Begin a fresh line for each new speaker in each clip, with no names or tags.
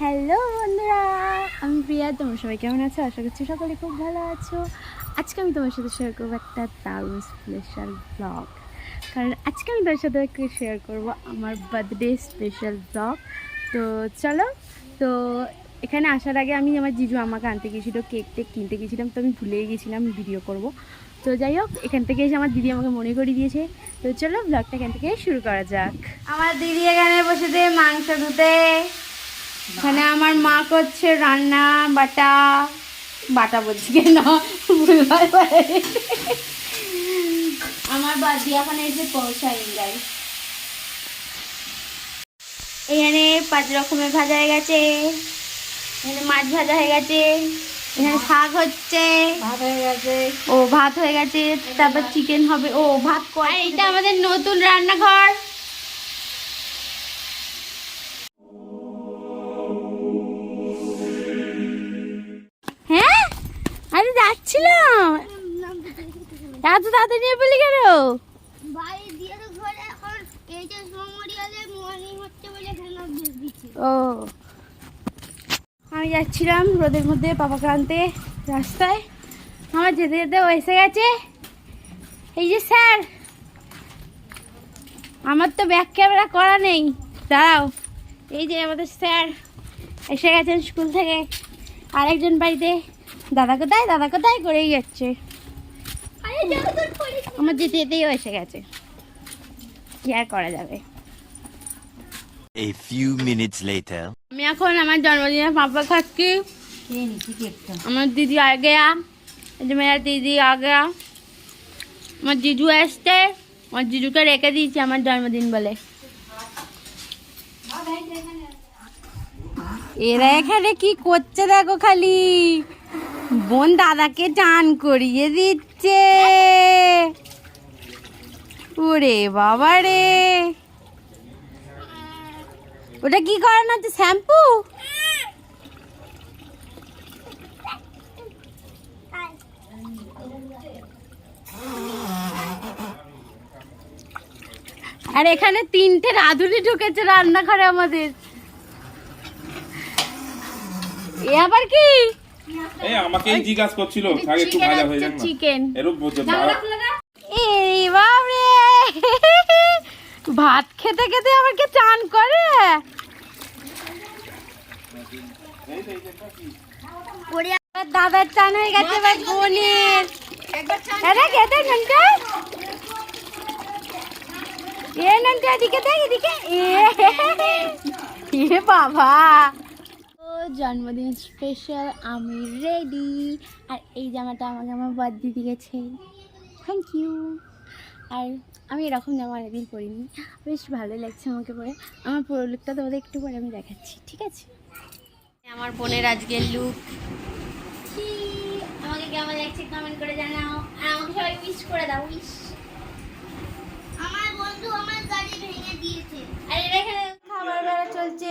Hello বন্ধুরা, আমি প্রিয়া। তোমরা সবাই কেমন আছো? আশা করছি সকলে খুব ভালো আছো। আজকে আমি তোমার সাথে শেয়ার করবো একটা দারুণ স্পেশাল ব্লগ, কারণ আজকে আমি তোমার সাথে শেয়ার করবো আমার বার্থডে স্পেশাল ব্লগ। তো চলো, তো এখানে আসার আগে আমি আমার জিজু আমাকে আনতে গিয়েছিলো, কেক টেক কিনতে গিয়েছিলাম, তো আমি ভুলেই গেছিলাম ভিডিও করব। তো যাই হোক, এখান থেকে এসে আমার দিদি আমাকে মনে করিয়ে দিয়েছে। তো চলো ব্লগটা এখান থেকে শুরু করা যাক। আমার দিদি এখানে বসে দিয়ে মাংস ধুতে, এখানে আমার মা করছে রান্না বাটা বাটা বলছি কেন, আমার বাদি এখন এসে পৌঁছায়নি গাই। এখানে 5 রকমের ভাজা হয়ে গেছে, এখানে মাছ ভাজা হয়ে গেছে, এখানে শাক হচ্ছে, ভাত হয়ে গেছে, ও ভাত হয়ে গেছে, তারপর চিকেন হবে, ও ভাত করে। এটা আমাদের নতুন রান্নাঘর। হ্যাঁ, আমি যাচ্ছিলাম, এত তাড়াতাড়ি নিয়ে পেলি কেন? ও, আমি যাচ্ছিলাম রোদের মধ্যে পাপাকে আনতে রাস্তায়। আমার যেতে যেতে ও এসে গেছে। এই যে স্যার, আমার তো ব্যাক ক্যামেরা করা নেই, দাঁড়াও। এই যে আমাদের স্যার এসে গেছেন স্কুল থেকে, আরেকজন বাড়িতে দাদা কোথায় করেই যাচ্ছে। আমার যেতে যেতেই এসে গেছে, কি আর করা যাবে।
A few minutes later.
আমি এখন আমার জন্মদিনে পাপা খাচ্ছি। আমার দিদি आ गया, मेरा दीदी आ गया। আমার জিজু আসছে, আমার জিজুকে রেখে দিয়েছি আমার জন্মদিন বলে। এরা এখানে কি করছে দেখো, খালি বোন দাদাকে চান করিয়ে দিচ্ছে। ওরে বাবা রে, ওটা কি করানো হচ্ছে? শ্যাম্পু? আর এখানে 3টে রাঁধুনি ঢুকেছে রান্নাঘরে আমাদের। এ আবার কি?
এই আমাকেই জিজ্ঞাসা করছিল আগে একটু ভাজা হয়ে যাক না
চিকেন।
এরকম বলছে
এই বাপ রে, ভাত খেতে খেতে আবার কে চান করে? দাদার চান হয়ে গেছে, এবার বোনের। এটা খেতে নন্টা, এ নন্টা এদিকে দেখ, এদিকে। এ বাবা, জন্মদিন স্পেশাল, আমি রেডি। আর এই জামাটা আমাকে আমার বার্থডে দিয়েছে, থ্যাংক ইউ। আর আমি এরকম জামা অনেকদিন পরিনি, বেশ ভালো লাগছে আমাকে পরে। আমার পুরো লুকটা তোমাদের একটু পরে আমি দেখাচ্ছি, ঠিক আছে? আমার বোনের আজকের লুক, আমাকে কেমন লাগছে কমেন্ট করে জানাও। আর আমাকে সবাই উইশ করে দাও, উইশ। আমার বন্ধু আমার গাড়ি ভেঙে দিয়েছে। আর এখানে খাবার বেলা চলছে।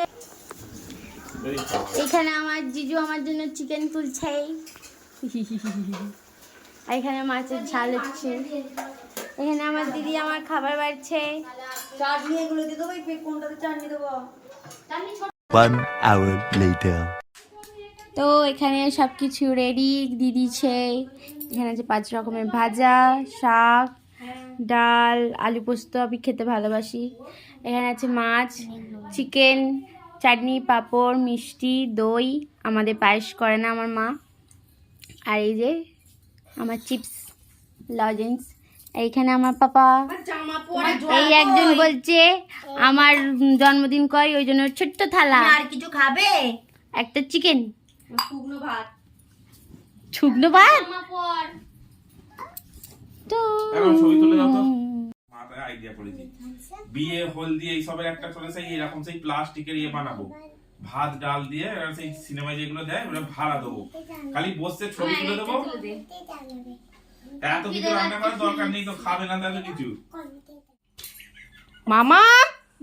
এখানে আমার জিজু আমার জন্য চিকেন তুলছে, আর এখানে মাছের ঝাল হচ্ছে। এখানে আমার দিদি আমার খাবার বাড়ছে।
One hour later.
তো এখানে সব কিছু রেডি দিদিছে। এখানে আছে 5 রকমের ভাজা, শাক, ডাল, আলু পোস্ত, আমি খেতে ভালোবাসি। এখানে আছে মাছ, চিকেন, চাটনি, পাঁপড়, মিষ্টি, দই। আমাদের পায়েস করে না আমার মা। আর এই যে আমার চিপস, লজেন্স। এইখানে আমার পাপা। এই একজন বলছে আমার জন্মদিন কয়, ওই জন্য ছোট্ট থালা।
আর কিছু খাবে?
একটা চিকেন,
শুকনো ভাত।
শুকনো ভাত। তো
এখন ছবি তুলে দাও তো। মাথায় আইডিয়া করেছি, বিয়ে হলদি এই সবের একটা চলেছে এরকম সেই প্লাস্টিকের ইয়ে বানাবো, ভাত ডাল দিয়ে সেই সিনেমায় যেগুলো দেয় ওটা ভাড়া দেবো, খালি বসে ছবি তুলে দেবো। এত কিছু রান্না করার দরকার নেই তো, খাবে না তাহলে কিছু।
মামা,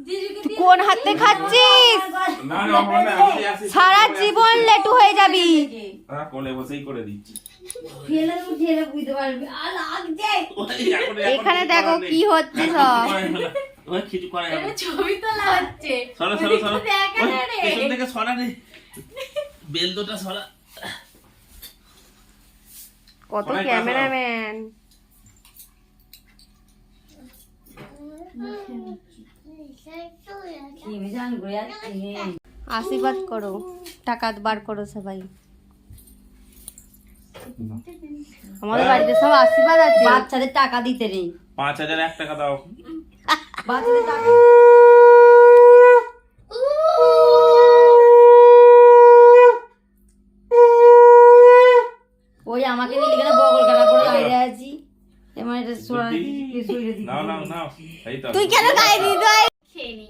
তুই কোন হাতে খাচ্ছিস?
না না আমরা আমি আসি,
সারা জীবন লেটু হয়ে যাবি।
তারা কোলে বসেই করে দিচ্ছি।
ঢেলে বুঝতে পারবি। আর লাগছে।
এখানে দেখো কি হচ্ছে সব।
ওই কিছু করে যাবে,
ছবি তোলা হচ্ছে।
সরো সরো সরো, পেছন থেকে সরা রে। বেলদোটা সরা।
কত
সবাই
ক্যামেরাম্যান।
কি বিজান ঘুরে যাচ্ছে।
আশীর্বাদ করো, টাকা বার করো সবাই। আমাদের বাড়িতে সব আশীর্বাদ আছে।
বাচ্চাদের টাকা দিতে নেই।
5001 টাকা দাও।
বাচ্চাদের টাকা ওই আমাকে নিয়ে এখানে বগল কাটা করে বাইরে আছি। এমন এটা সোনা শুয়ে দিই।
নাও নাও নাও, এই তো।
তুই কেন গায়ে দিই তুই? খেয়ে নি।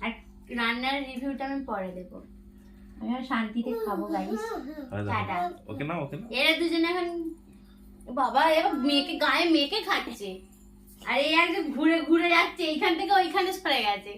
আর রান্নার রিভিউটা আমি পরে দেব। আমি আর শান্তিতে খাবো গাইস। টাটা।
ওকে না, ওকে না।
এরা দুজনে এখন বাবা এবার মেয়েকে খাচ্ছে। আর এই একদম ঘুরে ঘুরে যাচ্ছে, এইখান থেকে ওইখানে সরে গেছে।